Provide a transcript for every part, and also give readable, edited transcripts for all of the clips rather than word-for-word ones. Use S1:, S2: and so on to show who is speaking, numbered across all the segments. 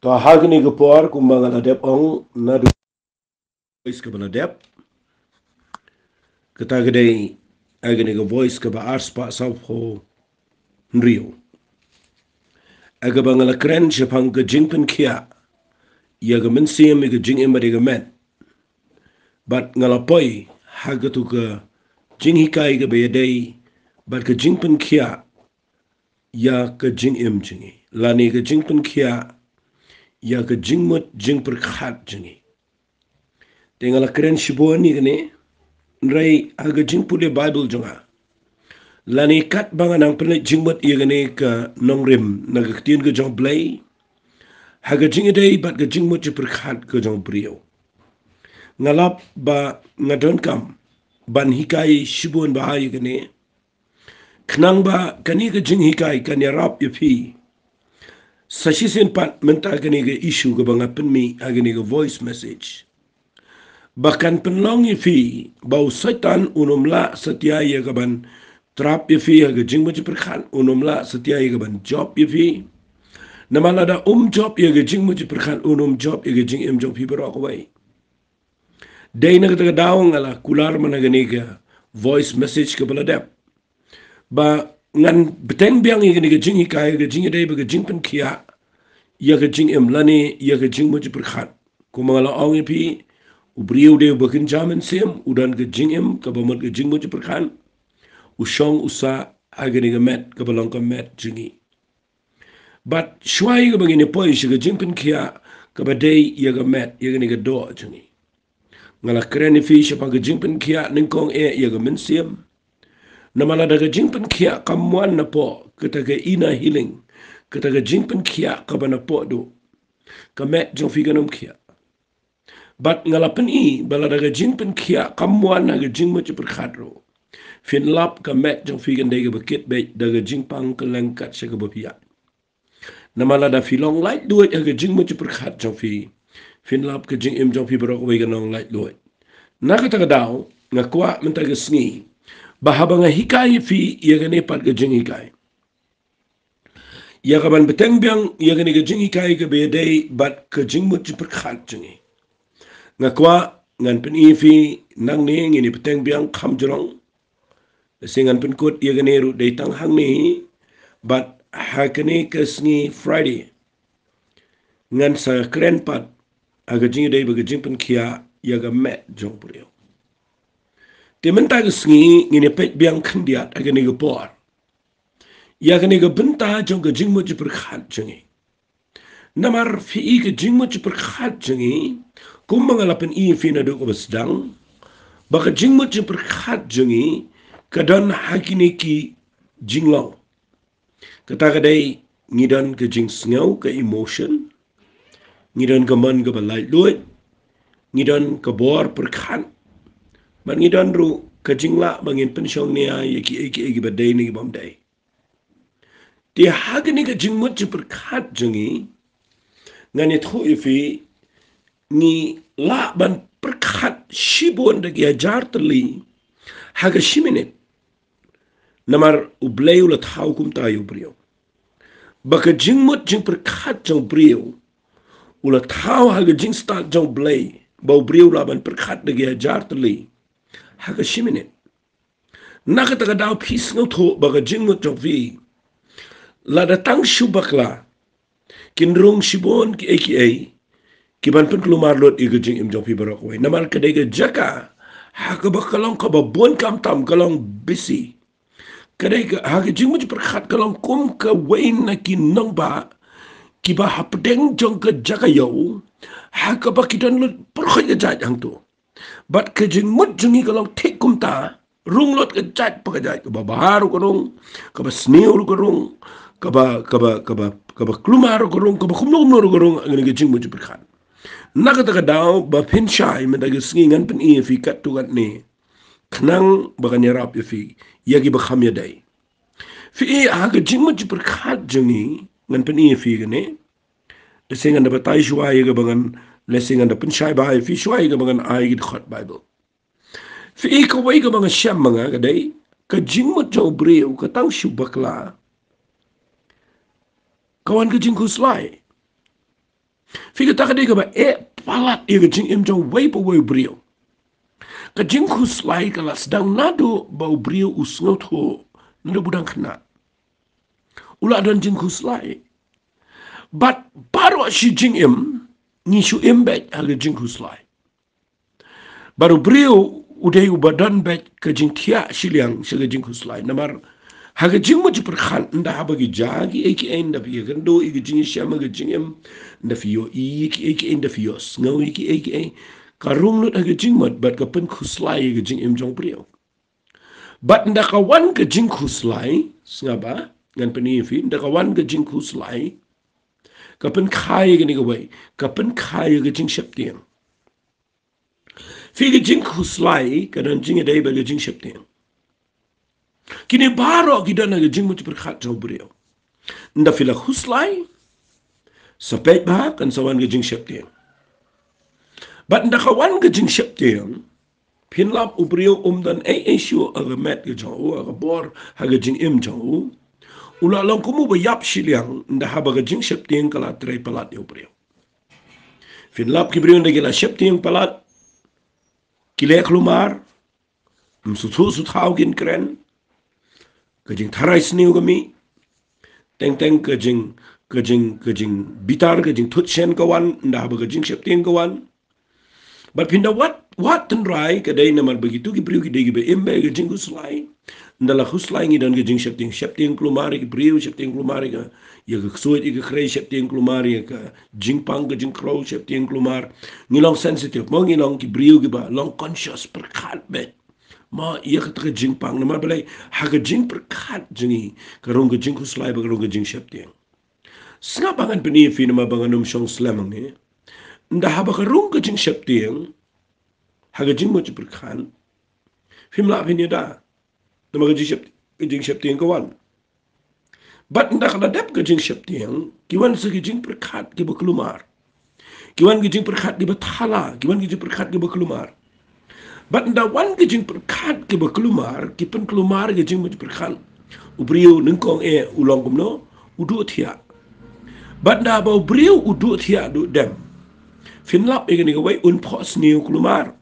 S1: To hagni gopor kumbangala dep ong na du voice ka bala dep katagday agni go voice ka ba ars pa sa ho nrio aga bangala kren shapang ka Jingpynkhiah ya ga Mynsiem ga Jingim ga met bat ngala poi hagatu ka Jinghikai ga bayday bat ka Jingpynkhiah ya ka Jingim jingi lani ka Jingpynkhiah ya ka Jingmut Jingperkhat jingi tengala kren shiboni gane Rai aga jingpule Bible jonga. Lani kat banga nang pele jingbat iya gane ka nongrim naga ketien ke jong blay. Haga jingidei bat ga jingmut je perkhat ke jong brio. Ngalap ba ngadon kam ban hikai shibun bahaya gane. Knang ba kani ke jing hikai kan yarap yapi. Sashisin pat menta gane ke issue ke banga penmi agane ke voice message. Bahkan penlong yapi bau setan unumla setia ya kaban trap yafi aga jingmo perkhan unumla setia ya kaban job yafi namala da job ya ga jingmo perkhan job ya ga jing jong pi barok wai dai na ga daw ngala kular managani ga voice message ka baladap ba ngan beteng biang ya ga jing hikai ga jing dai ba ga Jingpynkhiah ya ga jing lani ya ga jingmo perkhan kumala ong yapi Ubriu de bakin jaman sem udan ke Jingim ka bamat ke jingmo je perkhan usong usa agani ke met ka balong ka met jingi but shwai ka bangini poi shi ke Jingpynkhiah ka badai ya ka met ya gani ke do jingi ngala kreni fi shi pa ke Jingpynkhiah ningkong ya ka Mynsiem namala da ke Jingpynkhiah kamwan na po kita ke ina healing kita ke Jingpynkhiah ka bana po do ka met jong fi ganom kia But ngalapan bala daga Jingpynkhiah kamwan naga jingmo je perkhadro. Fin lap ka met jong figan daga bakit bay daga jingpang kelengkat sa kabapia. Namala da filong light duit aga jingmo je perkhad jong fi. Fin lap ka jingim jong fi barok way ganong light duit. Nakataga daw nga kwa mentaga sngi. Bahaba nga hikay fi iya ganipat ka jing hikay. Iya kaban beteng biang iya ganiga jing hikay ka beday bat ka jingmo je perkhad jingi. Ngakwa ngan pen ifi nang ni ngini peteng biang kham jrong singan pen kot ia ganeru dei tang hang ni but hakani kasni Friday ngan sa kren pat aga jing dei baga Jingpynkhiah ia ga met jong prio te menta gsngi ngini pet biang khandiat aga ni gopor ia ga ni ga benta jong ga jingmo je perkhat jingi namar fi ga jingmo je perkhat jingi kung mga lapan fi na doon ko basdang, baka jingmo je perkhat jingi, kadan hakini ki jinglaw. Katakaday, ngidan ka jing sngaw ka emotion, ngidan ka man ka balay luit, ngidan ka bor perkhat, man ngidan ru ka jingla bangin pensyong niya yaki baday ni bamday. Di hakini ka jingmo je perkhat jingi, nganit ho ifi, ni la ban perkhat shibon da ajar tali haga shiminit namar ublay ulat haukum tayo brio baka jingmut jing perkhat jang brio ulat hau haga jing start jang blay bau brio la ban perkhat da ajar tali haga shiminit nakataga daw pis ngotho baka jingmut jang vi la datang shubakla kinrung shibon ki aka Kiban pun kelumar lot iga jing jong pi barok way. Namal kadai ga jaka. Haka ba kalong ka ba buon kam tam kalong busy. Kadai ga haka jing mo perkhat kalong kum ka way na kinong ba. Kiba hapdeng jong ka jaka yaw. Haka ba kidan lot perkhat ga jat hang tu. Bat ka jing mo jungi kalong tik kum ta. Rung lot ka jat pa ka jat. Ka ba baharu ka rung. Ka ba sniw ka rung. Ka ba kelumar ka rung. Ka ba kumno ka rung. Ang nga jing mo perkhat. Nakataga daw ba pinshay madaga singan pen fi kat tugat ni knang baga nyarap fi yagi ba khamya day fi aga jingmo ji perkhat jingi ngan pen fi gane lesingan da batay shwa yaga bangan lesingan da pinshay ba fi shwa yaga bangan ay gid khot Bible fi ko way ga bangan syam mga gaday ka jingmo jaw breu ka taw shubakla kawan ka jingko slay Fica tak ada kaba palat ia jingim jong way pa way brio. Ka jing kuslai kala sedang nado bau brio usngot ho nado budang kena. Ula dan jing kuslai. But baru si jingim ngisu imbet haga jing kuslai. Baru brio udah ubadan bet ka jing tia siliang saga jing kuslai. Namar haga jing mo jiperkhan nda haba gi jagi eki enda fi gando eki jing syama ga jingim nda fi yo eki enda fi yo ngau eki karung nut haga jing mat bat ka pen kuslai ga jing im jong brio. Bat nda kawan ka jing kuslai ngaba ngan penifi nda kawan ka jing kuslai ka pen khai ga ni ga wai ka pen khai ga jing shaptiang. Fi ga jing kuslai ka dan jing dai ba ga jing shaptiang. Kini baro kita nak jing muci berkat jauh beliau. Nda fila huslai, sepet bah kan sawan jing syaptiang. But nda kawan jing syaptiang, pinlap ubriu dan isu agamet jauh, agabor haga jing im jauh. Ula lang kumu bayap siliang nda haba jing syaptiang kala tray palat yo beliau. Pinlap kibriu nda gila syaptiang palat, kilek lumar, msutu gin keren. Kajing tharai sniu kami, teng kajing bitar kajing tutsen kawan, ndah ba kajing septiang kawan. But pindah wat tenrai kadai namar begitu ki priu ki degi be embe kajing huslai, ndala huslai ngi dan kajing septiang kelumari ki priu septiang kelumari ka ya ka suit ka krei septiang kelumari ka jingpang kajing crow septiang kelumar ngilong sensitive mo ngilong ki priu ki ba long conscious perkat bet. Ma ia kata jing pang nama balai haga jing perkat jengi karong jing kuslai ba karong jing syaptiang. Senga bangan penifi nama bangan syong slamang ni. Nda haba karong jing syaptiang haga jing mo perkat. Fimla pinya da. Nama jing syaptiang kawan. Bat nda kada dap jing syaptiang kiwan segi jing perkat ki ba kelumar. Kiwan jing perkat ki ba thala, kiwan jing perkat ki ba kelumar. But nda wan gejing perkat ke berkelumar, ke pen kelumar gejing macam perkat. Ubriu nengkong ulong kumno, udu tiak. But nda bau briu udu tiak du dem. Finlap ege ni gawai pos niu kelumar.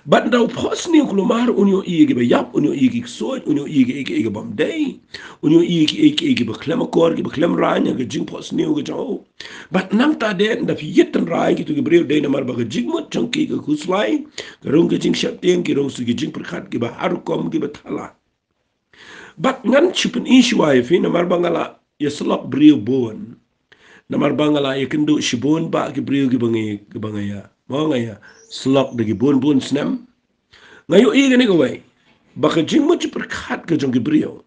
S1: But nda pos niu kelumar unyo ege bayap, unyo ege soit, unyo ege bom day, unyo ege beklemakor, ke beklem ranya gejing pos niu gejau. But nam ta de nda fiyetan rai gitu ke briu day namar baga jing mut chongki ke kuslai. Karong kejing syaptiang kirong sugi jing perkat ki ba harukom ki ba thala. But ngan chipen isu ai fi namar bangala ya selok briu bon. Namar bangala ya kendo shibon ba ki briu ki bangaya. Mo ngaya selok dagi bon snam. Ngayo i gani gawai. Baka jing mo chi perkat ke jong ki briu.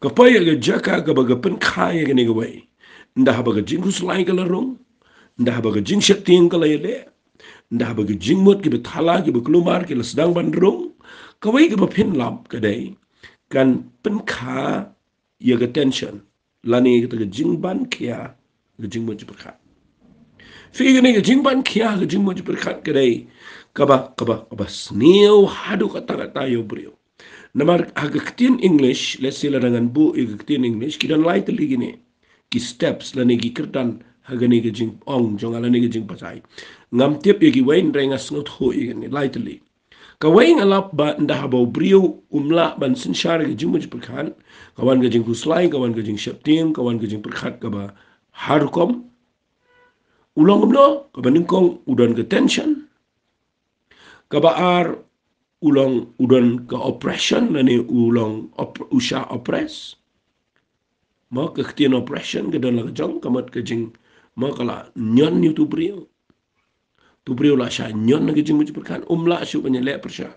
S1: Kapaya ga jaka ka baga pen kaya gani gawai. Nda ha baga jing kuslai ka larong. Nda ha baga jing syaptiang ka layade. Ndah bagi jingmut ki bethala ki bekelumar ki sedang bandrung kawai ki bepin lap kadai kan penkha ya ke tension lani kita ke jingban kia ke jingmut berkat fi ni ke jingban kia ke jingmut berkat kadai kaba snew hadu kata yo brio namar agak ketin English let's say dengan bu agak ketin English kita lai teli gini ki steps lani ki kertan hagani ke jing ong jong alani ke jing pasai ngam tiap ye ki wain rengas ngot ho igani lightly ka wain alap ba nda habo brio umla ban sin shar ke jing muj perkhan kawan ke jing kuslai kawan ke jing syaptiang kawan ke jing perkhat ka ba harkom ulong umlo ka baningkong udan ke tension ka ba ar ulong udan ke oppression lani ulong usha oppress ma ke ketian oppression ke dan la jong kamat ke jing ma kala nyon ni tu brio la sha nyon ke jing muj perkan umla shu banya le persha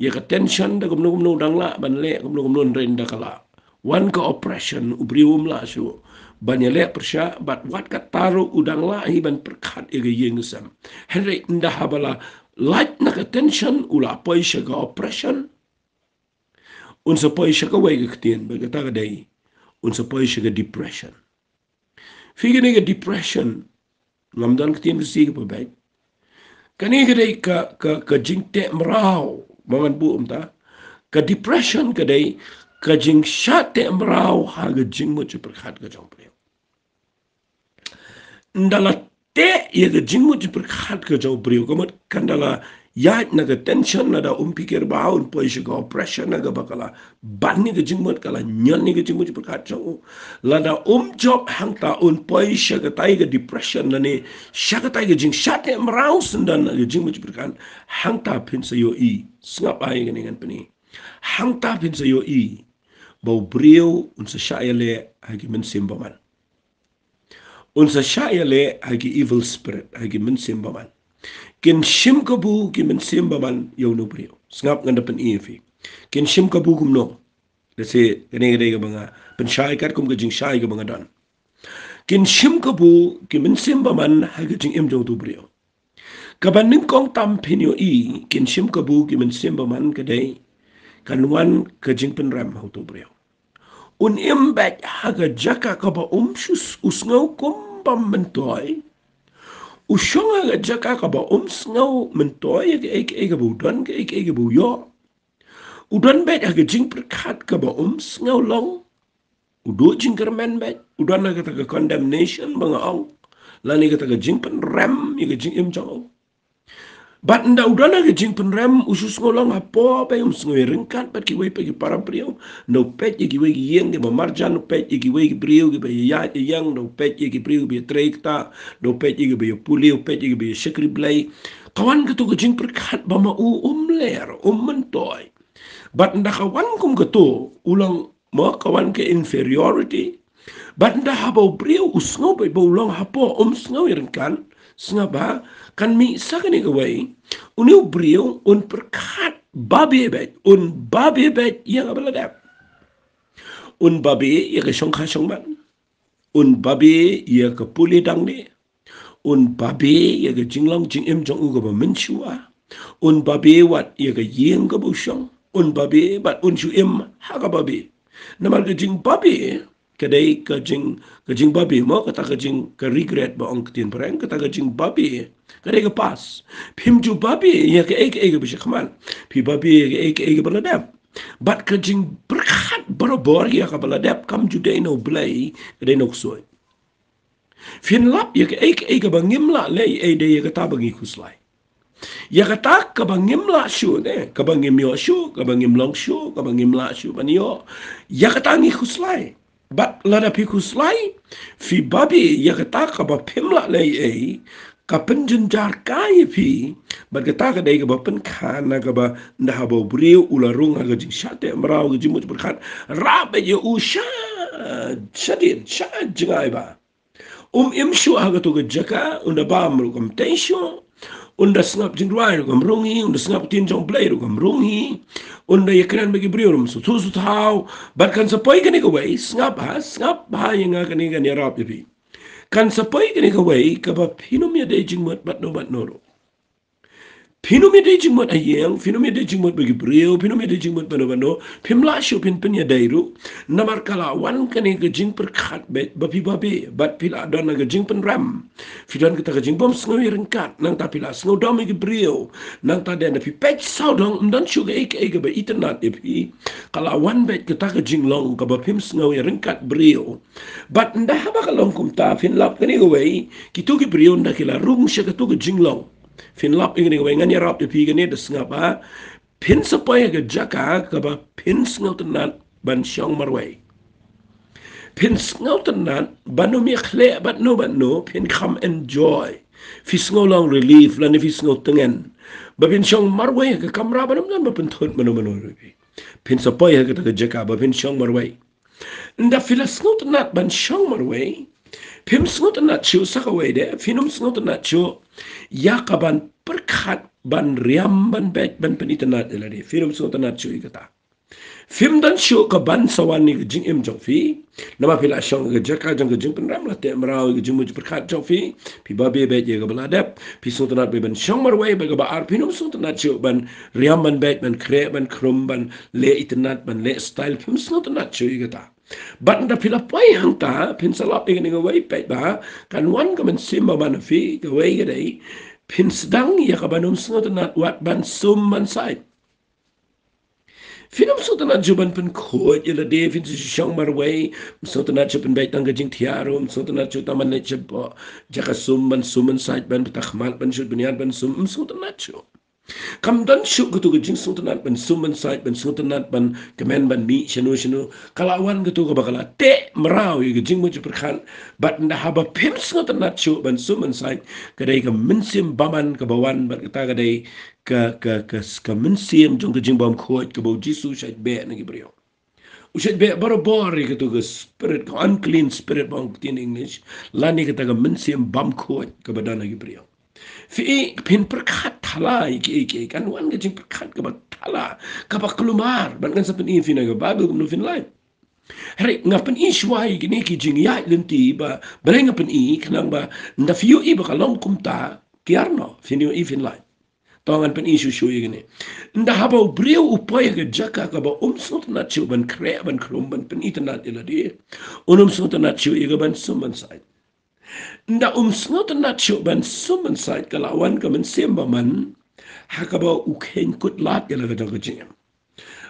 S1: ya ka tension da gumno dang la ban le gumno renda kala one ka oppression brio umla shu banya le persha but what ka taru udang la hi ban perkat ege yengsam henry nda habala light na ka tension ula paisha ka oppression unsa paisha ka wai ka tien ba ka dai unsa paisha ka depression figure depression ngamdan ketien ke sig pa bai kani gede ka jingte mrau mangan bu umta ka depression gede ka jing shate mrau ha ga jing mo chu perkhat ka jong pre ndala te ya ga jingmu ji berkat ke jau brio kamat kandala ya na ga tension na da pikir bau un poise ga pressure na ga bakala ban ni ga jingmu kala nyan ni ga jingmu ji berkat jau la da job hang ta un poise ga tai ga depression na ni sha ga tai ga jing shat em raus dan ga jingmu ji berkat hang ta pin sa yo i ngap ai ga ni ngan pani hang ta pin sa yo i bau brio un sa sha ele hagi Mynsiem baman unsa syayale hagi evil spirit hagi Mynsiem baman kin shim kabu ki Mynsiem baman yaw no brio ngap nganda pen ifi kin shim kabu kumno dase kene gede ga banga pen syai kat kum ga jing syai ga banga dan kin shim kabu ki Mynsiem baman hagi jing em jaw tu brio kaban ning kong tam pinyo i kin shim kabu ki Mynsiem baman kadai kanwan ka jing pen ram hau tu brio un imbek haga jaka kaba sus usngau kumbam mentoy usong haga jaka kaba snau mentoy ek budan ek bu yo udan bet haga jing perkat kaba snau long udo jing kermen bet udan haga taga condemnation banga ong lani kata ga jing pen ram yaga jing im jang bat nda udana ke jing penrem usus ngolong apa pe ngoi ringkat bat ki wei pe ki para brio no pet ki wei yeng ke marjan no pet ki wei brio ki be ya yang no pet ki brio be trekta no pet ki be puli pet ki be shekri blai kawan ke tu ke jing perkat ba ma ler mentoy bat nda kawan kum ke tu ulang ma kawan ke inferiority bat nda habo brio usngo pe bo ulang hapo sngo ringkan Sengapa kan mi sakani kawai uniu brio un perkat babi bet yang abaladap un babi ya ke songkha songban un babi ya ke puli dang ni un babi ya ke jinglong jing em jong u ga menchua un babi wat ya ke yeng ga busong un babi bat un chu em ha ga babi namal ke jing babi kadai ka jing babi mo kata ka jing ka regret ba ong tin perang kata ka jing babi kadai ka pas phim ju babi ya ka ek bisa khaman phi babi ya ka ek baladap bat ka jing berkat barabor ya ka baladap kam ju dai no blai kadai no soy fin lap ya ka ek ba ngimla le e de ya ka ta bangi khuslai ya kata ka bangim la shu ne ka bangim yo shu ka bangim long shu ka bangim la shu banyo ya kata ngi khuslai bat lada pikus lai fi babi ya kata ka ba pimla lai ka penjenjar kai fi bat kata ka dai ka ba pen khana ka ba nda ba brio ularung ga ji shate mrau ga ji mut berkat rabe ye u shadin sha jingai ba imshu aga to ga jaka unda ba mru kam tension unda snap jing ruai rum rungi unda snap tin jong play rum rungi unda yakran bagi briurum so tu tau bat kan sapoi kani ka wei snap ha yang kan ni kan yarap bi kan sapoi kani ka wei ka ba pinum ya de jing mat bat no Pinum ya jing mat ayang, pinum ya jing mat bagi brio, pinum ya jing mat bano, pimla shu pin ya dairu, namar kala wan kani ke jing perkat bet babi bat pila don naga jing pen ram, fidan kita ke jing bom sengau rengkat, nang ta pila sengau dom ke brio, nang ta den pi pech sau dong mdan shu ke ba internet pi, kala wan bet kita ke jing long ke ba pim sengau rengkat brio, bat ndah ba kalong kum ta fin lap kani ke wei, kitu ke brio ndak kila rung sya ke tu ke jing long. Fin lap ingin ngawai ngani rap di pi gani des ngapa pin supaya ke jaka ke ba pin ngau tenat ban syong marwai pin ngau tenat banu mi khle bat no pin come enjoy fi ngau long relief lan fi ngau tengen ba pin syong marwai ke kamera banam dan ba pin thot manu pin supaya ke jaka ba pin syong marwai nda fila ngau tenat ban syong marwai pim sngot na chu sakawai de finum sngot na chu yakaban perkat ban riam ban bet ban penitana de la de finum sngot na chu ikata fim dan chu ka ban sawan ni jing im jong fi nama pila shong ga jaka jong ga jing pen ram la te mrao ga jing mu perkat jong fi pi ba be bet ye ga baladap pi sngot na be ban shong marwai ba ga ba ar finum sngot na chu ban riam ban bet ban kre ban krum ban le itanat ban le style fim sngot na chu ikata bat nda pila pai hang ta pin salap ingin ngawai pet ba kan wan ka Mynsiem ba man fi ka wei ga dai pin sedang ya ka banum sngot na wat ban sum man sai Film sultan juban pen khoj ila de fin si shang marway sultan juban bai tang jing thiarum sultan juban man le chebo jaka sum ban suman sait ban takhmal ban shud bunyan ban sum sultan chu kam dan syuk gitu ke jing sultan ban suman sait ban sultan ban kemen ban mi shanu kalawan gitu ke bakala te merau ye jing mu perkhan bat nda haba pim sultan chu ban suman sait kadai ke Mynsiem baman ke bawan bat kita kadai ke Mynsiem jong ke jing bam khoj ke bau jisu syait be na gibriyo usyait be bor gitu ke spirit ke unclean spirit bang tin English lani kita ke Mynsiem bam khoj ke badan na gibriyo fi pin perkat thala iki kan wan ke jing perkat ke thala ka ba kelumar ban kan sapen in fin ke bible no fin lain hari ngapen i shwai gini ki jing ya lenti ba bere ngapen i kanang ba nda fiu i ba kalong kumta kiarno fin i fin lain tongan pen i shu gini nda haba brio upaya ke jaka ka ba sot na chu ban kre ban krum ban pen internet ila di sot na chu i ga ban suman sai nda snot na chu ban suman sait kalawan ka Mynsiem baman hakaba ukhen kut lat ila ga jong jing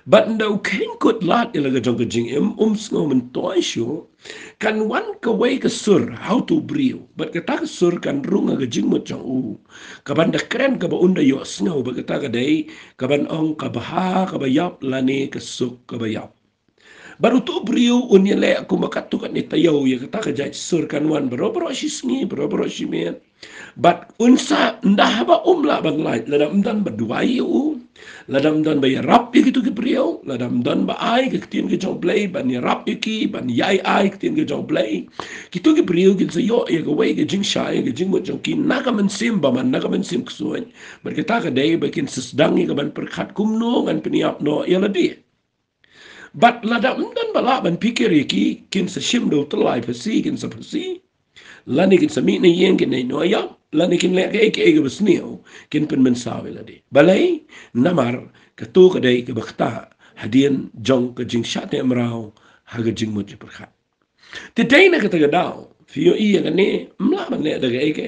S1: but nda ukhen kut lat ila ga jong jing sngo men toy shu kan wan ka way ka sur how to brio but ka ta sur kan runga ga jing mo chong u ka ban da kren ka ba unda yo sngo ba ka ta ga dai ka ban ong ka ba ha ka ba yap lani ka suk ka ba yap baru tu beriu unya le aku makatu kan ni tayo ya kata kerja sur kan wan bro si sngi bro si men but unsa ndah ba umla ban lai ladam dan berdua yu ladam dan ba rap gitu ke beriu ladam dan ba ai ke tin ke jong play ban ya rap ki ban yai ai ke tin ke jong play gitu ke beriu ke yo ya ke wei ke jing shai ke jing mo jong kin na ka Mynsiem ba man na ka Mynsiem kusuan berkata ke dai bakin sesdang ke ban perkhat kumno ngan peniap no ya ladi but lada undan bala ban pikir iki kin sa shim do tlai pasi kin sa pasi lani kin sa mi na yeng kin no ya lani kin le ke ke besnio kin pen men sawe ladi balai namar ka to ka dai ke bakta hadian jong ka jing shate amrao haga jing mo ji perkhat te dai na ka ta daw fio i ga ne mla ban le daga ke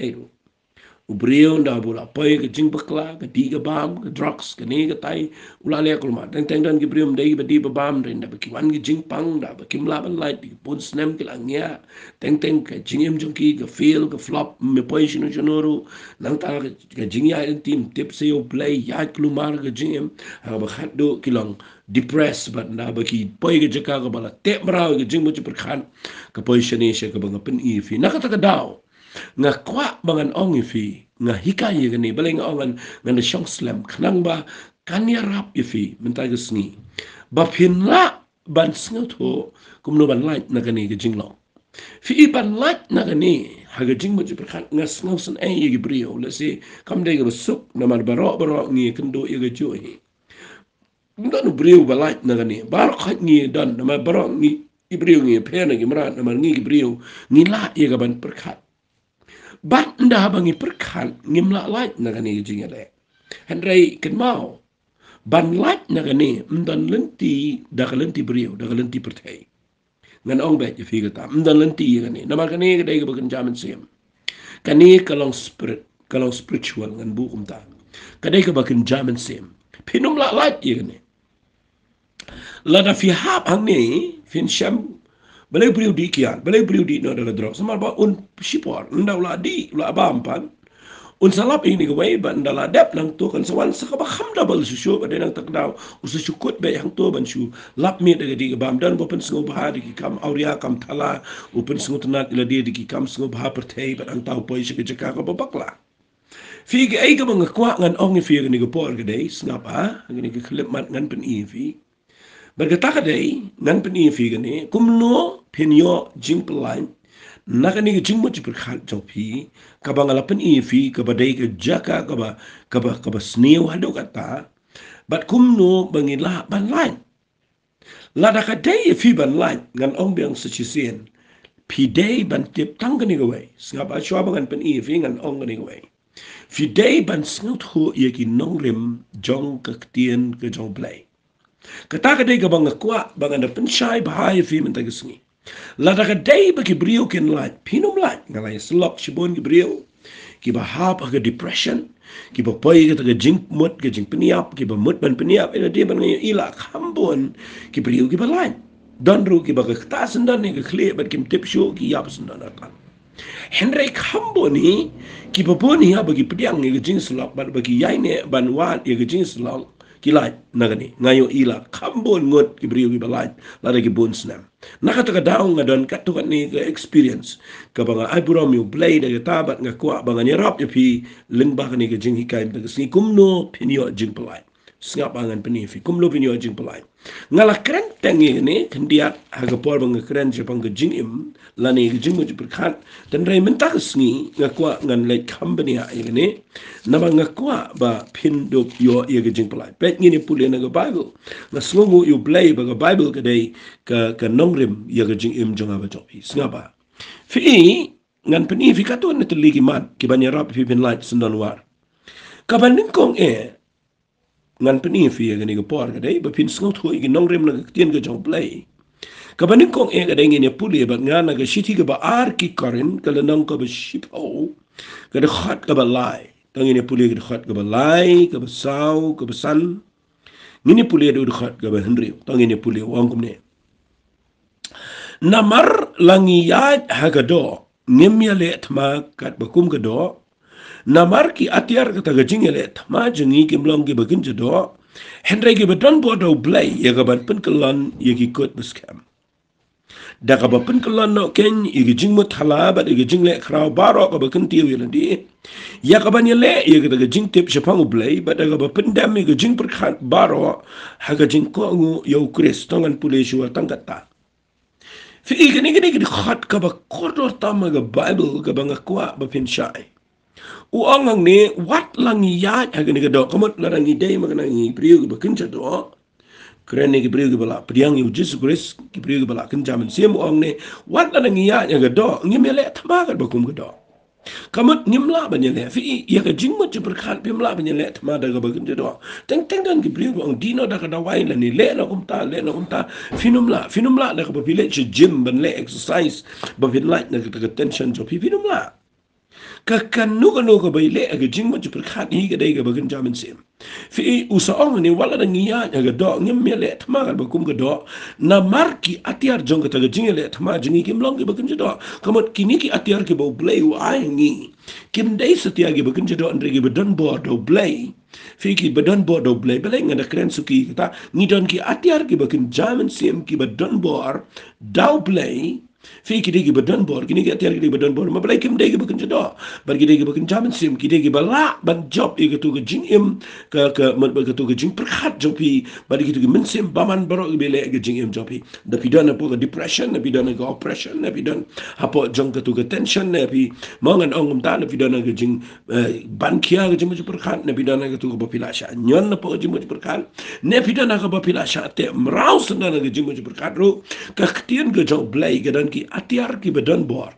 S1: ubrio nda bula pai ke jing bakla ke diga bam ke drugs ke ne ke tai ula le kulma teng dan ke brium dai ba di ba bam nda ba ki wan ke jing pang da ba kim la ban light di pun snem ke langya teng ke jingim jong ki ke feel ke flop me pai shino jonoro nang ta ke jing ya team tip se yo play ya kulmar ke jingim ha ba khat do kilong depressed but nda ba ki pai ke jaka ke bala te mra ke jing mo per khan ke pai shene she ke ba ngapen i fi na ka ta ka daw nga kwa bangan ong ifi nga hikaya gani baleng ongan nga na shong slam khnang ba kanya rap ifi mentai ga sngi ba phin la ban sngot ho kumno ban light na gani ga jinglong fi ban light na gani ha ga jing mo ji perkhan nga sngo san ai gi brio la si kam de ga suk na mar baro ngi kendo i ga jo hi ndan brio ba light na gani bar khat ngi dan na mar baro ngi i brio ngi pe na gi mara na mar ngi gi brio ngi la i ga ban perkhat bat nda bangi perkhan ngimla light na gani jinga le henry ken mau ban light na gani mdan lenti da lenti brio da lenti pertai ngan ong bet fi gata mdan lenti gani na mar gani dai ga bakan jaman sem kani kalong spirit kalong spiritual ngan bu kumta kadai ka bakan jaman sem pinum la light gani la da fi hap hang ni fin sham balai beriu di kian, balai beriu di no adalah drop. Sama ba un sipor, unda ula di, ula abampan. Un salap ini kawai ban dala dep nang tu kan sawan sakaba kham double susu pada nang takdau. Usu syukut be yang tu ban su lap mi daga di bam dan bopen sengo bah di kam auria kam thala open sengo tenat ila di kam sengo bah pertai ban ang tau poi sekejaka ka babakla. Figi ai ka mga kwa ngan ong fi ni ko por gede snapa ngani ke klip mat ngan pen i fi berkata kadai nan peni figa ni kumno penyo jing pelain nakani ke jing mo ci perkhat jopi kabangala peni fi kabadai ke jaka kaba sneo hado kata bat kumno bangila ban lain lada kadai fi ban lain ngan ong biang sechisien pi dai ban tip tangani gawe ngap a shwa bangan peni fi ngan ong ngani gawe fi dai ban snut ho yeki nongrim jong kaktien ke jong play kata kadai ka bang kwa bang ada pensyai bahaya fi mentag sengi lada kadai bagi brio ken lat pinum lat ngalai selok sibon ki brio kiba hap ke depression, kiba poi ke jing mut ke jing peniap, kiba mut ban peniap, dia ban ila kambon, kiba riu kiba lain. Dan ru kiba ke ketasen dan ke kle bat kim tip show ki yap sendan akan. Henry kambo ni kiba poni ya bagi pediang ke jing selak ban bagi yai ne ban wat ye ke jing selak kilai nagani ngayo ila kambon ngot kibriu ki balai lada ki bon snam nakata ka daong ngadon katu kan ni ke experience ka banga ai buram yu blade ga tabat nga kwa banga ni rap ya pi lingba ni ke jing hikai ta sni kumno pinyo jing balai sngap angan peni fi kumlo pinyo jing balai ngala kren tengi ni kendiat haga por banga kren je banga jingim lani ke jing mo berkat dan rai mentak sni nga kwa ngan le company ha ni na banga kwa ba pin do yo ye ke jing balai pet ni puli na ga bible na sngo yu play ba ga bible ka dei ka nongrim ye ke jingim jonga ba jopi sngapa fi ngan peni fi katu na teligi mat ki banya rap fi pin light sendon war ka banin kong ngan peni fi ye ke por ka dei ba pin sngo thoi ki nongrim na tien ka jong play ka banin kong ka dei ni puli ba ngana ga shiti ka ba ar ki korin ka lanong ka ba shipo ka de khat ka ba lai tang ini puli ke khat ke balai ke besau ke besan ini puli de khat ke henry tang ini puli wang kumne namar langi yat hagado nimya le thma kat bakum gado namar ki atiar kata gajing le thma jengi ki mlong ki bagin jado henry ki badon bodo blai ye gaban pen kelon ye ki kot beskam da ka ba pen kelon no ken ye jing mo thala ba ye jing le khrau baro ka ba kan ti wi di ya ka ban ye le ye ka jing tip shapang blai ba da ka ba pen dam ye jing per khat baro ha ka jing ko ngu yo kristongan pule shua tangata fi igni gni khat ka ba kodor tam ga bible ka ba ngakwa ba pin shai u angang ni wat lang ya ha ga ni ga do kamot la ngi dei ma ga ngi priu ba kin cha do kerana ki beri bala pediang yu Jesus Christ ki beri bala kan zaman Mynsiem ong ne wat la ngia nya gado ngimele thma ga bakum gado kamat ngimla banyele fi ya ka jingmo je berkhat pimla banyele thma da ga bakum gado teng teng dan ki beri ong dino da ka da wai la ni le na kumta finumla da ka ba pile je gym ban le exercise ba vin light na ka tension jo finumla kakanu ka bai le aga jingmo je berkhat hi ga dai ga bagun zaman Mynsiem fi usaong ni wala ngia ga do ngim le thma ga bakum ga do na marki atiar jong ka ga jingele thma jingi kim long ga bakum do kamot kini ki atiar ke bo blay u ai ngi kim dai satia ga bakum do andre ga badon bo do blay fi ki badon bo do blay bele ngada kren suki kita ni don ki atiar ke bakum zaman Mynsiem ki badon bo daw blay fi ki digi badan bor kini ki atiar ki badan bor ma balai kim degi bakin jado bar ki degi bakin zaman Mynsiem ki degi bala ban job i tu ke jingim ka tu ke jing perkhat jopi bar ki tu ke Mynsiem baman baro ki bele ke jingim jopi da pidana po ke depression na pidana ke oppression na pidan hapo jong ke tu ke tension na pi mangan ongum ta na pidana ke jing bankia ke jing perkhat na pidana ke tu ke populasya nyon na po ke jing perkhat na pidana ke populasya te mraus na ke jing perkhat ro ka ktien ke jong blai ke dan ki atiar ki badan bor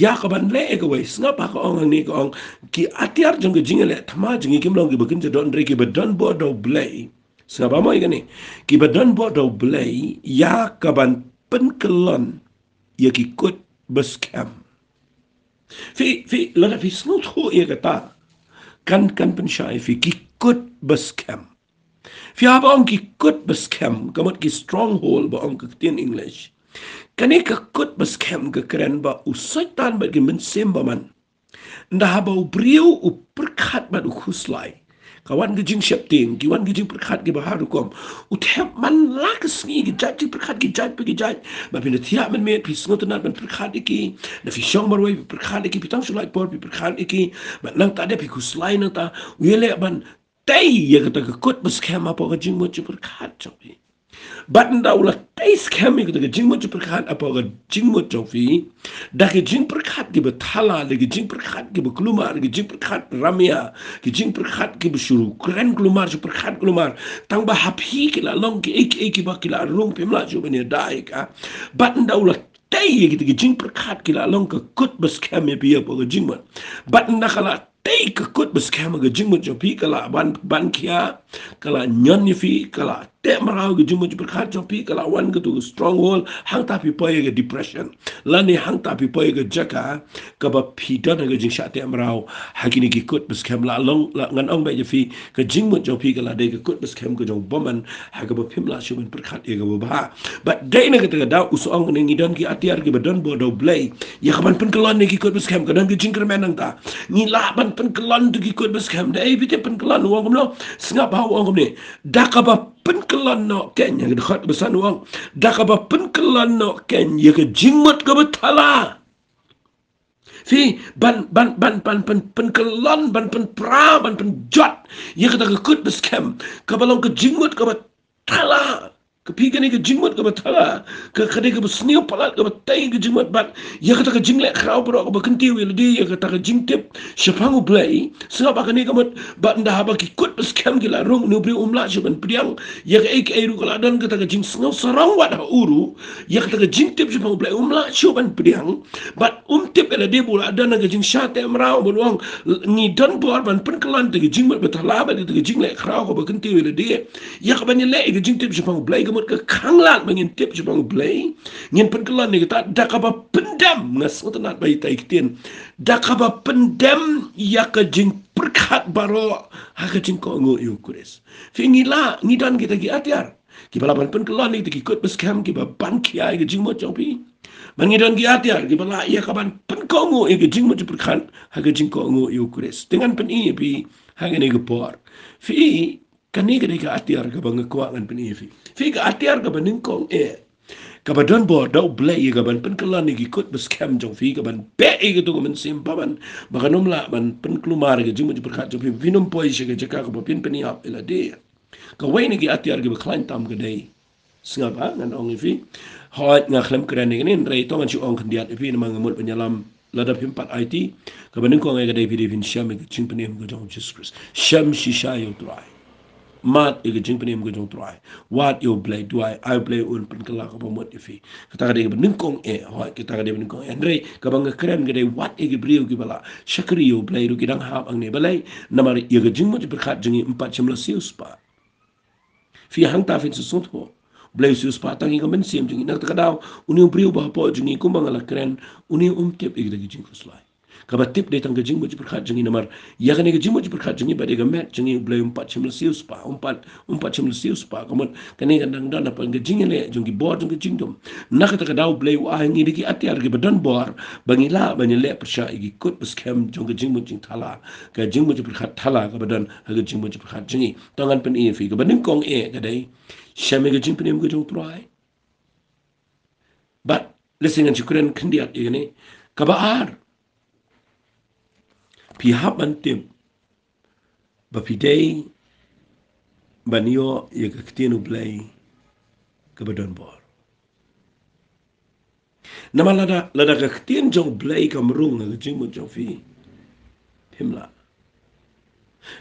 S1: ya ka ban le ke wei snap ka ong ni ka ong ki atiar jong ke jingele thma jingi kim long ki bakin jadon re ki badan bor do blai snap ma igani ki badan bor do blai ya ka ban pen kelon ya ki kot beskam fi la fi snut ho ye kata kan pen shai fi ki kot beskam fi ha ba ong ki kot beskam kamot ki stronghold ba ong ka tin english kani ka kot beskam ka keren ba usaitan ba ki Mynsiem ba man nda ba ubriu u perkhat ba u khuslai kawan ke jing shep ting kiwan ke jing perkhat ki bahar kom u thep man la ka sngi ki jat ki perkhat ki jat ba pin thia man me pi sngot na ban perkhat ki na fi shong marwai perkhat ki pitang sulai por pi perkhat ki ba nang ta de pi khuslai na ta wele ban tai ya ka kot beskam apa ka jing mo chi perkhat chopi Baten da ulah tais kami kita jing mo perkhat apa ga jing mo jofi da ke jing perkhat ki bethala le ke jing perkhat ki beklumar ke jing perkhat ramia ke jing perkhat ki besyuru keren klumar perkhat klumar tang ba hapi ki la long ki ek ba ki la rung pemla jo bene dai ka baten da ulah tai kita jing perkhat ki la long ke kut bes kami bi apa ga jing mo baten da kala tai ke kut bes kami ga jing mo jofi kala ban kia kala nyon fi kala te marau ke jingmo berkat jopi kalawan ke tu stronghold hang tapi poye ke depression lani hang tapi poye ke jaka ke ba pidan ke jing sha te marau hakini ki kut bes kem la long la ngan ong ba fi ke jingmo jopi ke la de ke kut bes kem ke jong boman ha ke ba pim la shuman berkat ye ke ba but dai ne ke te da usong ne ngidan ki atiar ki badan bo do blay ya kaman pen kelon ne ki kut bes kem ke dan ke jingker menang ta ni la ban pen kelon tu ki kut bes kem dai bi te pen kelon wong kom no singap ha wong kom ne da ka ba penkelan no ken yang dekat besan uang dah kaba penkelan no ken ya ke jingmat ke betala fi ban penkelan ban pen pra ban pen jot ya kata ke kut beskem kabalong ke jingmat ke betala ke pigan ke jingmat ke betala ke kade ke besniu palat ke betai ke jingmat bat ya kata ke jinglek krau bro ke bekenti wil di ya kata ke jingtip sepangu blai sengap akan ni kamat bat ndah ba ki kut beskem gila rung ni bri umla seban priang ya ke ek eru kala dan kata ke jing sengau sarang wat ha uru ya kata ke jingtip sepangu blai umla seban priang bat tip ele de bula dan ke jing syate mrau bulwang ni dan bor ban penkelan te ke jingmat betala ba te ke jinglek krau ke bekenti wil di ya ke ban le ke jingtip sepangu blai mut ke kanglat mengin tip jepang blay ngin penkelan ni kita dak apa pendam ngas ngotenat bayi tai kitien dak apa pendam ya ke jing perkat baro ha ke jing ko ngo yu kuris fi ngila ngidan kita gi atiar ki balaban penkelan ni ki kut beskam ki ba ban kiai ke jing mo chopi mangidan gi atiar ki bala ya kaban penkongo e ke jing mo perkat ha ke jing ko ngo yu kuris dengan pen i bi ha ne ke por fi kani ke deka atiar ke bang kuangan pen i fi ke atiar ke banin kong ke badan bo dau blay ke ban penkelan ni ki kut beskam jong fi ke ban be ke tu Mynsiem paman bakanum la ban pen klumar ke jing mo perkat jopi vinum poi se ke jaka ke pin pen ap ela de ke wai ni ki atiar ke beklan tam ke dai singapa ngan ong fi hot ngaklem keren ni rei to man si ong kendiat fi namang ngamut penyalam ladap 4 IT ke banin kong ke dai fi Mynsiem ke Jingpynkhiah ke jong Jesus Christ sham shisha yo try mat ege Jingpynkhiah ke jong try what you play do I play un penkela ke pamot ifi kata de beningkong hot kita de beningkong andre ke bang keren ke de what ege brio ke bala shakri you play ru kidang hap ang ne balai namar ege jingmo berkat jingi 4 sius pa fi hang ta fin susut ho blay sius pa tangi ke Mynsiem jingi nak takadaw uni brio ba po jingi kumbang ala keren uni tip ege de jingkus lai kabatip de tang jing mo berkat jingi namar ya kan jing mo berkat jingi ba de gamet jingi blay 4 sius pa 4 sius pa kamot kani kan dan apa jingi le jingi bor jingi jingdom nak ta daw blay wa ngi de ki atiar ke badan bor bangila banile persya igi kut beskem jing mo jing thala ka jing mo berkat thala ka badan ha jing mo berkat jingi tangan pen e fi ka banin kong ka dai shame ke Jingpynkhiah ke jong try but listening chikuren khndiat igene kabaar pihak bantim bapidei banio ye ketinu blay ke badan bor nama lada ketin jong blay kamrung ke jingmo jong fi himla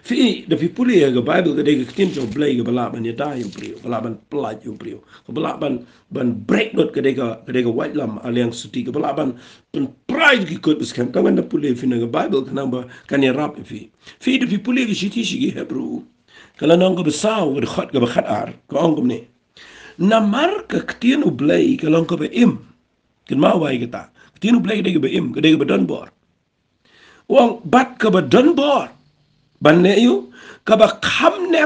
S1: fi the people ye ke Bible ke de ketin jong blay ke bala ban yada yu brio bala ban plat yu brio ke bala ban break not ke de white lam aliang suti ke bala ban pride ki kut beskam tangan da pule fi na Bible kanamba kan ya rap fi de people ye shiti shi Hebrew kala nang ko besaw ke khat ke khat ar ko ongom ne namar ke ketin u blay ke long ko be im ken ma wai kita ketin u blay ke de be im ke de badan bor wong bat ke badan bor ban ne yu ka ba kham ne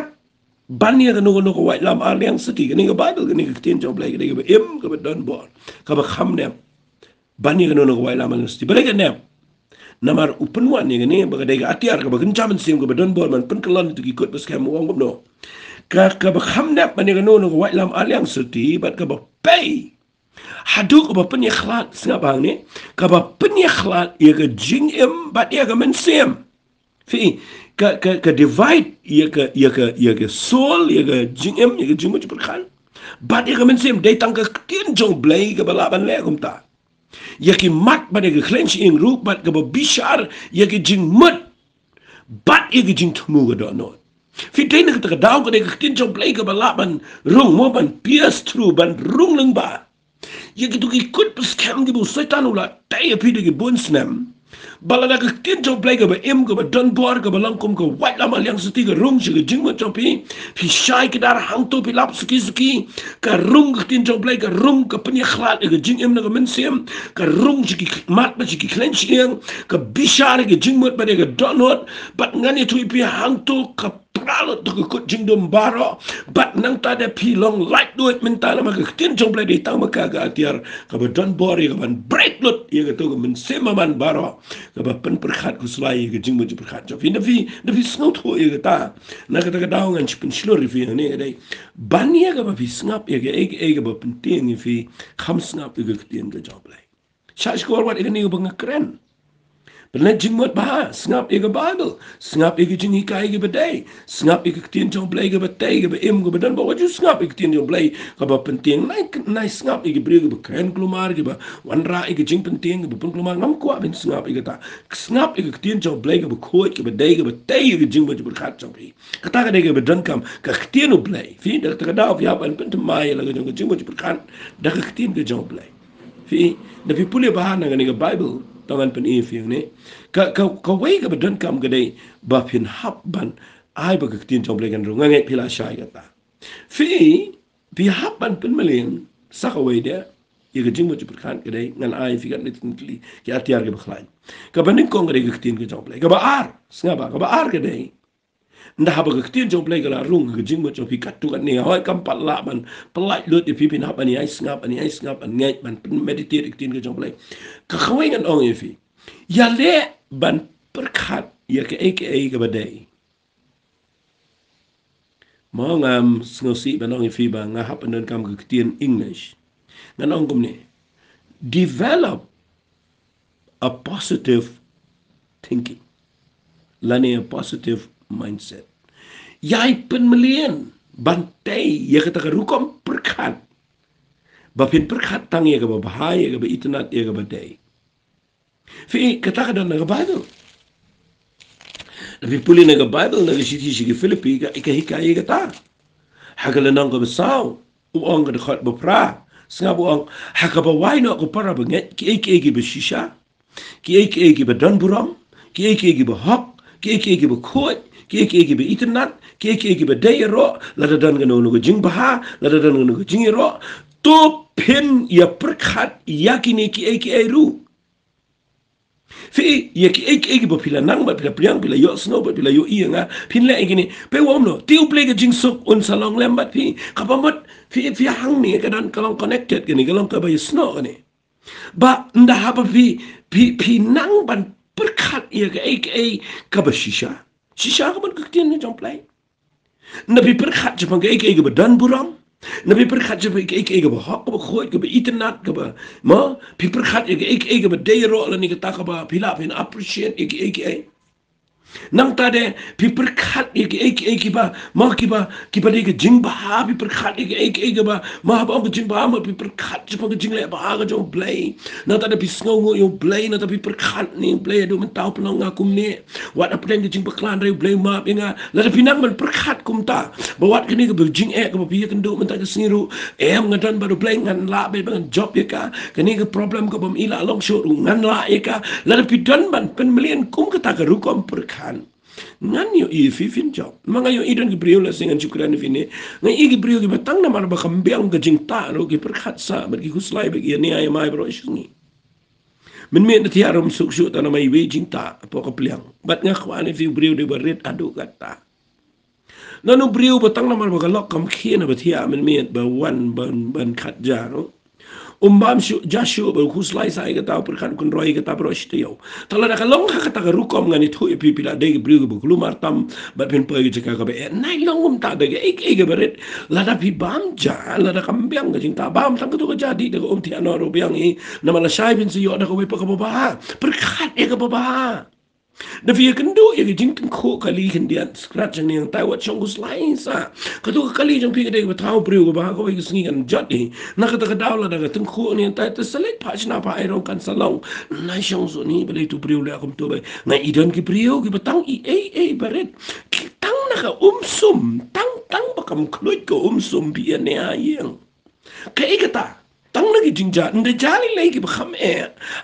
S1: ban ye no white lam aliang suti ke ni Bible ke ni ketin jong blay ke de be im ke badan bor ka ba kham ne bani ke no wai lama nesti berega ne namar upenwan ni ne baga de atiar ka bagen jaman sim ke badan bor man penkelan itu ikut beskam wong no ka ba kham ne bani ke no wai lam aliang suti bat ka ba pay hadu ka ba pen ikhlat singa bang ni ka ba pen ikhlat ye ke Jingim bat ye ke Mynsiem fi ka divide ye ke soul ye ke Jingim ye ke Jingmo berkan bat ye ke Mynsiem de tang ke tin jong blay ke balaban le kum ta yaki mat pada ke clench in root bat ke bishar yaki jing mat bat yaki jing tumu ke dono fi dai nak ta daw ke ke tin jong play ke balaban rung mo ban pierce through ban rung lang ba yaki tu ki kut pas kam ke bu setan ula tai api de ke bonsnam balada ka tin jo play ka ba em ka ba don bor ka ba lang kum ka white lama liang suti ka rung shi ka jing mo jo pi shai ka dar hang to pi lap suki suki ka rung ka tin jo play ka rung ka penya khlat ka jing em na ka Mynsiem ka rung shi ki mat ba shi ki clench yang ka bishar ka jing mo ba ka don hot bat ngani tu pi hang to ka pralo to ka kut jing dom baro bat nang ta da pi long light do it mental ma ka tin jo play de tang ma ka ga tiar ka ba don bor ka ban break lot ya ka to ka Mynsiem man baro kaba pen perkhat ku slai ke jing mo perkhat jo na vi snot ho ye ta na ka ta daung an chipin slor fi ne dai ban ye ka ba vi snap ye ke ba pen ting fi kham snap ye ke tien ke job lai shash ko wat ni ba ngakren Benar jingmut bah, sengap ega Bible, sengap ega Jingpynkhiah ega badai, sengap ega ketien jong blai ega batai ega em ega badan bawa ju sengap ega ketien jong blai ega penting nai sengap ega beri ega keren kelumar ega wanra ega jing penting ega pun kelumar ngam kuat ben sengap ega ta sengap ega ketien jong blai ega kuat ega badai ega batai ega jing baju berkat jong blai kata kada ega badan kam ke ketien blai fi dak tak ada fi apa pen temai laga jing baju berkat dak ketien ke jong blai fi tapi pulih bahan dengan ega Bible tangan pen if yang ni ka wei ka bedan kam gede ba pin hap ban ai ba ka tin jom legan ru ngai pila shai kata fi hap ban pen melin sa ka wei dia ye ka jing mo chu kan gede ngan ai fi kan nitli ki atiar ke bakhlai ka banin kong gede ka tin ke jom le ka ba ar snga ba ka ba ar gede nda ha ba ka tin jom le ka la rung ka jing mo chu fi kat tu kan ni hoi kam pat la ban pelai lut fi pin hap ani ai snga an ngai ban pen meditate tin ke jom le ka khawai ngan ong ye fi ya le ban perkhat ya ke ke badai mo ngam ngosi banong fi ba nga hap nan kam ke tien English nganong kum ni develop a positive thinking lani a positive mindset yai pen melian bantai ya kata rukom perkhat bapin perkhat tang ya ke bahaya ke itnat ya ke badai fi kata kada na Bible tapi puli na Bible na siti Filipi ka hikaye kata hagala nang ka basaw uang ka khat bapra singa buang hakaba wai no ko para banget ki bashisha ki badan buram ki bahak ki bakot ki ba itnat ki ba dayro la dan ga no jing baha la dan no jing ro to pin ya perkhat yakini ki ru fi ye ki bo pila nang ba pila priang pila yo snow ba pila yo ianga pin le gini pe wom no tiu play ga jing sok un salong lembat fi kapamat fi hang ni ka dan kalong connected gini kalong ka ba snow ni ba nda ha ba fi nang ban perkhat ye ga ka ba shisha ka ban ka tien ni jong play na bi perkhat je ban ga ba dan buram Nabi perkhat je ik ba hak ba khoi ke ba itnat ke ba ma pi perkhat ik ba deiro la ni ka ta ka ba pila pin appreciate ik nang tade pi perkhat ik ba ma ki ba de jing ba pi perkhat ik ba ma ba jing ba ma pi perkhat je pa jing le ba ga jo play nang tade pi sngo yo play na tapi perkhat ni play do men tau penong ngakum ni wat apa deng jing beklan re play ma pinga la tapi nang men perkhat kum ta ba wat kini ke jing ka ba pi kan do men ta ke sniru em ngadan baru play ngan la be ban job ya ka kini ke problem ko bam ila long show ngan la ya ka la tapi dan ban pen melian kum ka ta ka rukom perkhat ngan yo fi fin job mga yo idon ki brio la singan chukran fini ngai igi brio ki batang na mar ba kambiang ka jingta ro ki perkhat sa ber ki kuslai be ni ay mai bro shungi men me na tiarom suk ta na mai we jingta po ka pliang bat nga khwani fi brio de barit adu kata nanu brio batang na mar ba lok kam khina ba thia men me ba wan ban khat ja no bam Joshua ba kuslai sai ka ta perkhat kun roi ka ta bro shtiyo tala da ka long ka ta rukom ngani thu pi pila de brio ba kulumar tam ba pen pa ka ka be nai long ta de ik beret la da pi bam ja la da kambiang ka jing ta bam tang tu ka jadi de ti anoro biang i na mala shai bin si yo da ka we pa ka ba perkhat e ka ba na via kendo ya jing tin ko kali hindian scratch ni ang tai wat chong gus lain sa ka tu kali jong pi de ba tau brio ba ko we singi kan jadi na ka ta daw la da tin ko ni tai ta select pa chna pa ai rong kan salong na chong zo ni ba tu brio la kum to ba na idon ki brio ki batang i baret ki tang na ka tang ba kam kluit ko bi ne a yang ka ikata tang lagi jingja nda jali lagi bakham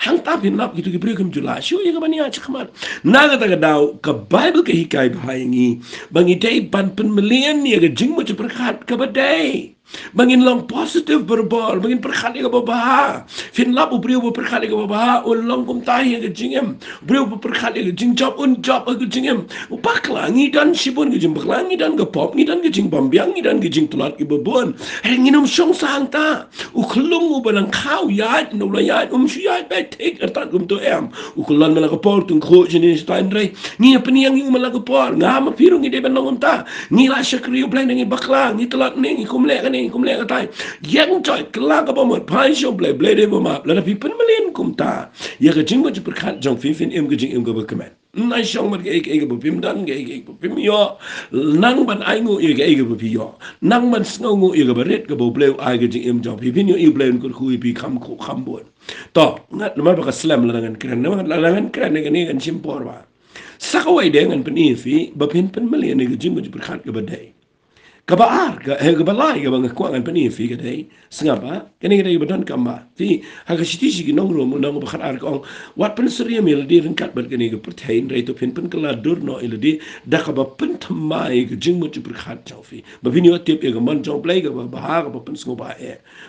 S1: hang ta bin lap gitu gibre kum jula shu ya kabani a chakman naga ta daw ka bible ke hikai bahangi bangi dai ban pen melian ya ga jingmo perkhat ka badai bangin long positive berbol bangin perkhali ka babaha fin lap ubriu perkhali ka babaha un long kum tahi ka jingem ubriu perkhali ka jing job un job ka jingem upakla ngi dan sibun ka jing bakla ngi dan ka pop ngi dan ka jing bambiang ngi dan ka jing tulat ki babon nginom syong sang ta uklung u balang khau yat no la yat shu yat ba take atat to em uklan mala ka por tung kho jini stein rei ngi apni yang mala ka por ngam pirung ngi de ban long ta ngi la shakri u plan ngi bakla ngi tulat ngi kumle ka kum le katai yang choi kla ka bomot pai sho ble ble de boma la pi pen malen kum ta ya ka jing mo per khat jong fin fin em ka jing em ka ba kamen nai shong mat ke ke ba pim dan ke pim yo nang ban ai ngu ye ke ba pi yo nang man sngo ngu ye ka ba ret ka bo ble ai ka jing em jong pi pin yo i ble ko khu pi kham khu kham bon to ngat ma ba ka slam la ngan kran la ngan kran ne ni kan sim por ba sakawai de ngan pen fi ba pin pen malen ne ka jing mo per khat ka ba dai kabaar ka balai ka bang kuangan pani fi ka dai sengapa kini kita ibadon kamba fi haka siti ki nong ro mo nong bakhar ar kong wat pen seriam il di ringkat ber kini ka pertain rai to pen kala dur no il di da ka ba pen thamai ka jing mo chu berkhat chau fi ba vini wat tip ka man jong play ka ba ha ka ba pen sngo ba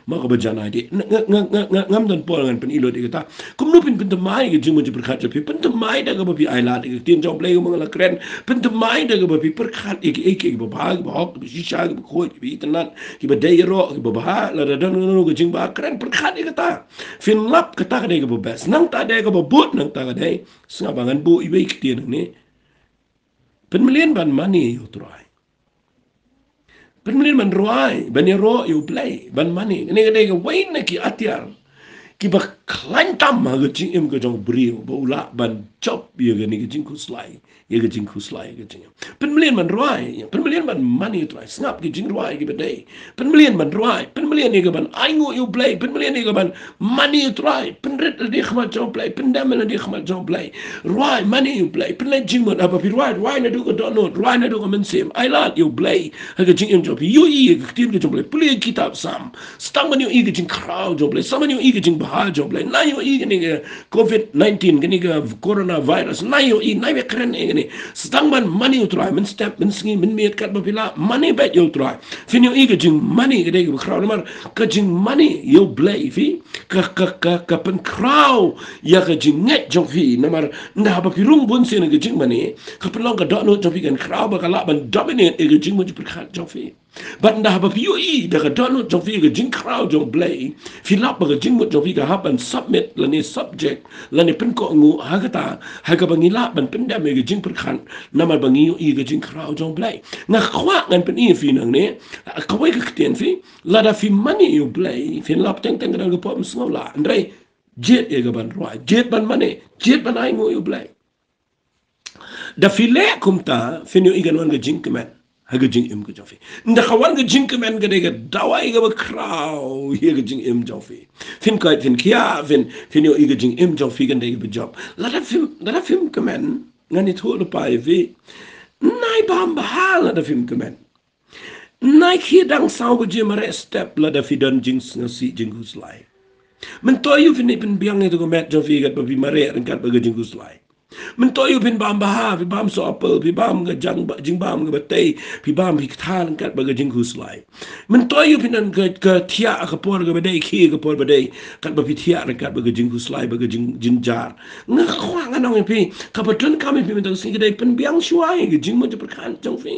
S1: ma ka ba jana di ngam don pol ngan pen ilo di ka kum no pen thamai ka jing mo chu berkhat chau fi pen thamai da ka ba pi ai la di tin jong play ka mangala kren pen thamai da ka ba pi perkhat ek ba ba hok shag khoi bi tanat ki ba dai ro ki ba ba la da dan no ko jing ba kran perkhat ni kata fin lap kata ka dai ka ba bes nang ta dai ka ba but nang ta ka dai snga bangan bu ibe ki tin ni pen million ban money yo try pen million man roi ban ro you play ban money ni ka dai ka wain na ki atiar ki ba klan tam ma ga jing em ga jong brio ba ula ban chop ye ga ni ga jing ku slai ye ga jing ku slai ga jing pen million man roi pen million man money try snap ki jing roi ki ba dai pen million man roi pen million ni ga ban ai ngo you play pen million ni ga ban money try pen ret di khma jong play pen dam na di khma jong play roi money you play pen le jing mo apa pi roi na du ko don no roi na du ko Mynsiem I like you play ha ga jing em jong pi you ye ga tin ga jong play play kitab sam stang man you ga jing crowd jong play sam man you ga jing ba jong play na yo i ni COVID-19 gani ga coronavirus na yo i na be kren ni stang man money utrai men step men singi men met kat ba pila money bet yo utrai fin yo i ga jing money ga de ga crowd mar ka jing money yo play fi ka pen crowd ya ga jing net jong fi na mar na ba pi rum bun sen ga jing money ka pen long ga do no jong fi gan crowd ba ka la ban dominate ga jing mo ji per khat jong fi but nda ba pi yo i da ga do no jong fi ga jing crowd jong play fi la ba ga jing mo jong fi ga happen submit la ni subject la ni pen ko ngu ha ga ta ha ga bangi la ban pen da me ga jing per khan na ma bangi yo i ga jing crowd jong play na khwa ngan pen i fi nang ne ka wai ga kten fi la da fi money you play fi la teng teng ga pom sngo la ndrai jet e ga ban roi jet ban money jet ban ai ngo you play da fi le kumta fi no i ga non ga jing kemen haga jing im ga jofi nda khawan ga jing kemen ga de ga dawai ga ba kraw ye ga jing im jofi fin ka fin kia fin yo i ga jing im jofi ga de ga job la da film kemen ngani thol pai vi nai bam ba la da film kemen nai khi dang sau ga jim re step la da fi don jing si jing gus lai men to yu fin ni pen biang ni to ga met jofi ga ba bi mare ran kat ba ga jing gus lai men to yu pin bam ba pi bam so apple pi bam ga jing bam ga batei pi bam pi thal kat ba ga jing hu slai men to yu pin an ga thia ka por ga badei khi ga por badei kat ba pi thia kat ba ga jing hu slai ba ga jing jar nga khwa nga nong pi ka pa tun ka mi pi men to si ga dei pen biang shuai ga jing mo per khan jong fi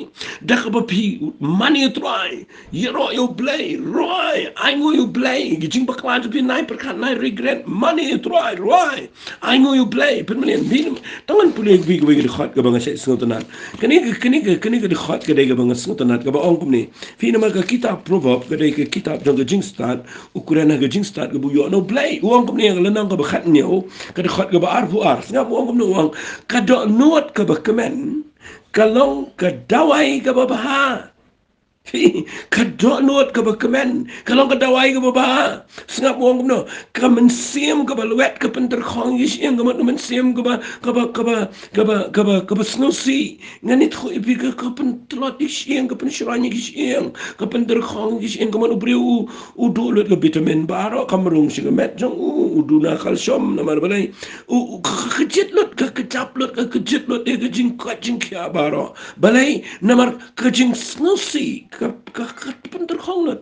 S1: da ka ba pi money try ye ro you play roi ai ngo you play ga jing ba klan pi nai per khan nai regret money try roi ai ngo you play pen men tangan pulih big big khot ka bang se sngotanan kani ka khot ka de ka bang sngotanan ka ba ong kumni fi na ka kitab proverb ka de ka kitab jong ka jing start ukuran ka jing start ka bu yo no play ong kumni ang lanang ka ba khat nyo ka de khot ka ba ar fu ar nga ong kumni ong ka do not ka ba kemen ka long ka dawai ka ba ha Fi kadok not ke bekemen kalau kedawai ke baba sengap wong no ke Mynsiem ke baluet ke penterkhong yisiang ke Mynsiem ke snusi ngani tho ipi ke pentlot yisiang ke pensyuranya yisiang ke penterkhong yisiang ke ubriu udulut ke vitamin baro kamrung sigamet jong uduna kalsium namar balai kejit lot ke kecap lot ke kejit lot ke jingkhyah baro balai namar kejing snusi ka penterkhong lot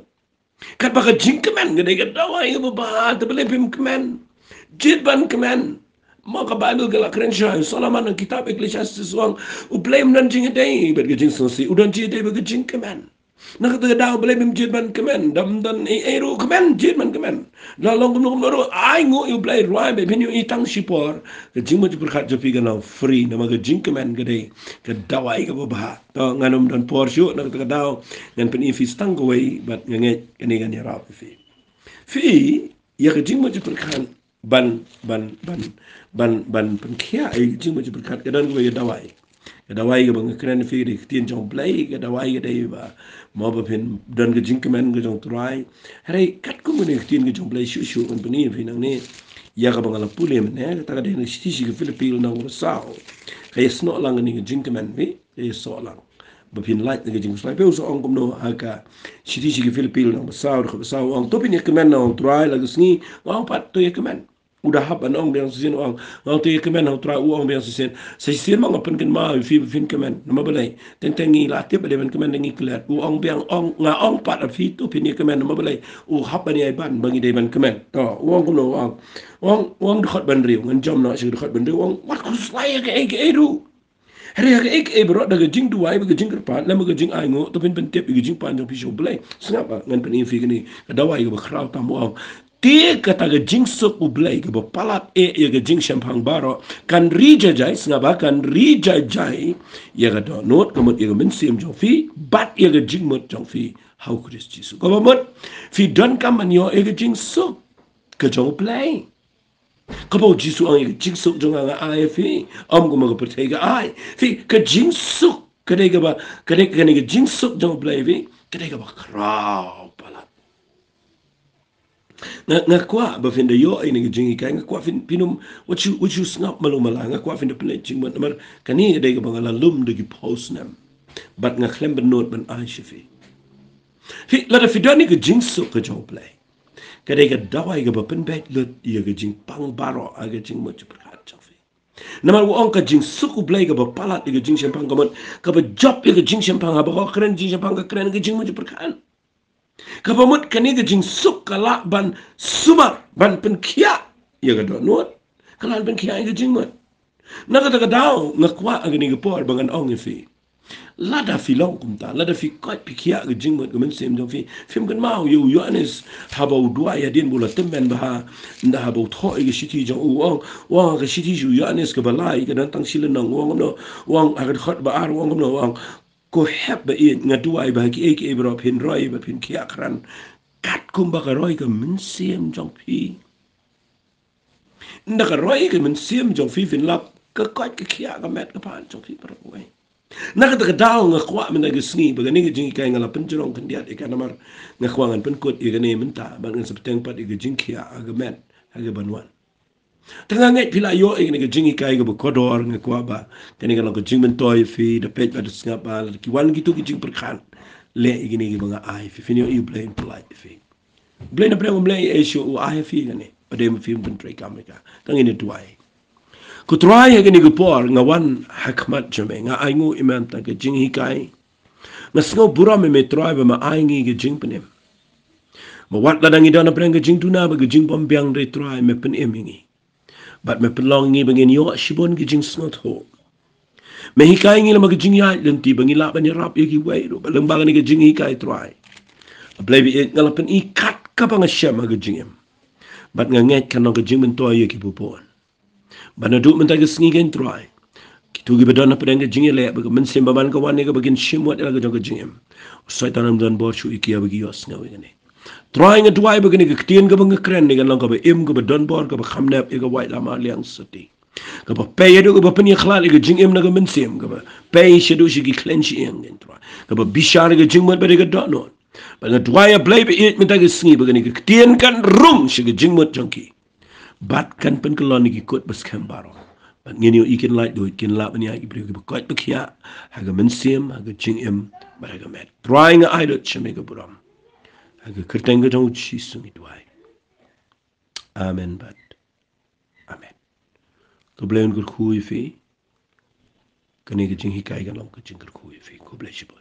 S1: kat baka jingkemen gede ke dawai ke baba te bele pim kemen jitban kemen maka Bible galak keren salaman ang kitab Ecclesiastes wang ublem nan jing day bet ke jing snusi udan jing day ke jing kemen nakata daw bele pim jitban kemen dam dan eru kemen jitban kemen lalong kum ro ai ngo you play roi be bin you itang sipor ke jing mo berkat jopi ganau free nama ke jing kemen gede ke dawai ke baba to nganom dan porsyu nakata daw ngan pen ifis tang go way but nge kene gan ya rap fi ya ke jing mo berkat ban pengkia ai jing mo berkat ke dan go ya dawai ke bang keren fi de tien jong play ke dawai ke dai ba mo ba pin dan ke jing kemen ke jong try hare kat ko mo ne tien ke jong play shu kan peni fi nang ne ya ka bang ala pule men ne ta ka de ne sti ke Filipino nang sao kaya sno lang ni ke jing kemen vi kaya so lang ba pin light ke jing slai pe so ong kom no aka sti ke Filipino nang sao ong to pin ke kemen nang try la sni ong pat to ke kemen udah hab an ong biang sin ong to ke kemen ong try ong biang sin sin mang apen ken ma fi fin kemen nama balai teng ngi la te bale ben kemen ngi klat ong biang ong nga ong pat fi to pin ke kemen nama balai hab ani ai ban bangi de ban kemen to ong kom no ong khot ban riu ngan jom no si khot ban riu ong wat ko slai ke ru hari ek bro daga jing duai ba jing kerpat nama ga jing ai ngo to pin tep ga jing pan jong pi show blai sengapa ngan pen fi ni dawai ga khrau tam ong tie kata ga jing sok u blai ga palat ya ga jing champang baro kan rija jai sengapa kan rija jai ya ga do not komot ya ga Mynsiem jong fi bat ya ga jing mot jong fi how Chris Jesus ko mot fi don kam man yo ya ga jing sok ka jong blai Kapag Jisu ang jingsuk jong ang ay fi am ko magpercaya ka ay fi ka jingsuk kadai ka ba kadai ka jingsuk jong play fi kadai ka ba kraw pala nga kwa ba fin de yo ay ngi jingi ka nga kwa fin pinum what you snap malumala nga kwa fin de play jing man mar kani kadai ka ba lalum de post nam but nga klem ben not ben ay fi la da fi doni ka jingsuk ka jong play kadai ka dawai ka ba pen bet lut ya ka jing pang baro aga jing mo berkat chafi namar wo ong ka jing suku blai ka ba palat ya ka jing champang ka ka ba job ya ka jing champang ba ko keren jing champang ka keren ka jing mo berkat ka ba mot kani ka jing suk ka la ban sumar ban pen kia ya ka do not kalan pen kia ka jing mo naga ka daw ngakwa aga ni ka por bangan ong fi lada filong kumta lada fi kot pikia ke jing mot Mynsiem jong fi film kan mau yu Yohanes habau dua ya din bula temben bah nda habau tho ke siti jong wang ke siti yu Yohanes ke balai ke tang silen nang wang no wang agar khot ba ar wang no wang ko heb ba in ngadua ba ki ek bro pin roi ba pin kia kran kat kum ba ka roi ke Mynsiem jong fi nda ka roi ke Mynsiem jong fi fin lap ke kot ke kia ka met ka pan jong fi par wai nakata daw nga kwa man nagisni baga ni jing kay nga la penjurong kandiat ikanamar nga kwangan penkot igane menta bangan sa peteng pat Jingpynkhiah agamet aga banwan tanga ngai pila yo igane jing kay ga kodor nga kwa ba kani ga ko jing mentoy fi the page ba ngapa ki wan gitu ki jing perkan le igane mga ai fi finyo you blame polite fi blame na blame issue o ai fi gane padem film pen tray kamera tangini tuai Kutrai ya gini gupor ngawan hakmat jame nga aingu iman ta ke Jinghikai nga sngo bura me trai ba ma aingi ke jing penem ma wat la dangi dana preng ke jing tuna ba ke jing bombyang re trai me pen emingi bat me pelong ngi bangin yo shibon ke jing snot ho me hikai ngi la ma ke jing ya lenti bangi la ban rap ye ki wai ro balang bangan ke Jinghikai trai blebi ngala pen I kat ka bang sham ke jingim bat nga nget kan ke jing mentoy ye ki bupon bana du men tagi sngigen try kitu gi bedona pedang jingi le ba Mynsiem ba man ka wan ga bagin shimwat la ga jong jingim saitanam dan bor shu ikia bagi yos ngawe ngene trying a duai bagini ga ktien ga bang kren ni ga lang ga ba im ga ba don bor ga ba khamnap ga wai lama liang sati Kapa pay ado kapa peni khla ke jingim na ke Mynsiem kapa pay shedo shigi clench eng entra. Kapa bishar ke jingmat bade ke dono. Ba dwaya blay be it meta ke sngi ba ke tien kan rum shigi jingmat junkie. Bat kan pen kelon ni kot bas kan baro. Bat ngeni ikin light do ikin lap ni ai bri ke kot bekhia haga Mynsiem haga jingim ba ke met. Trying a idot shemega buram. Haga kertenga jong chi sungi dwai. Amen bat. Amen. Ko blayon kur khu ifi. Kani ke Jingpynkhiah kan long ke jingker khu ifi. Ko blay shibot.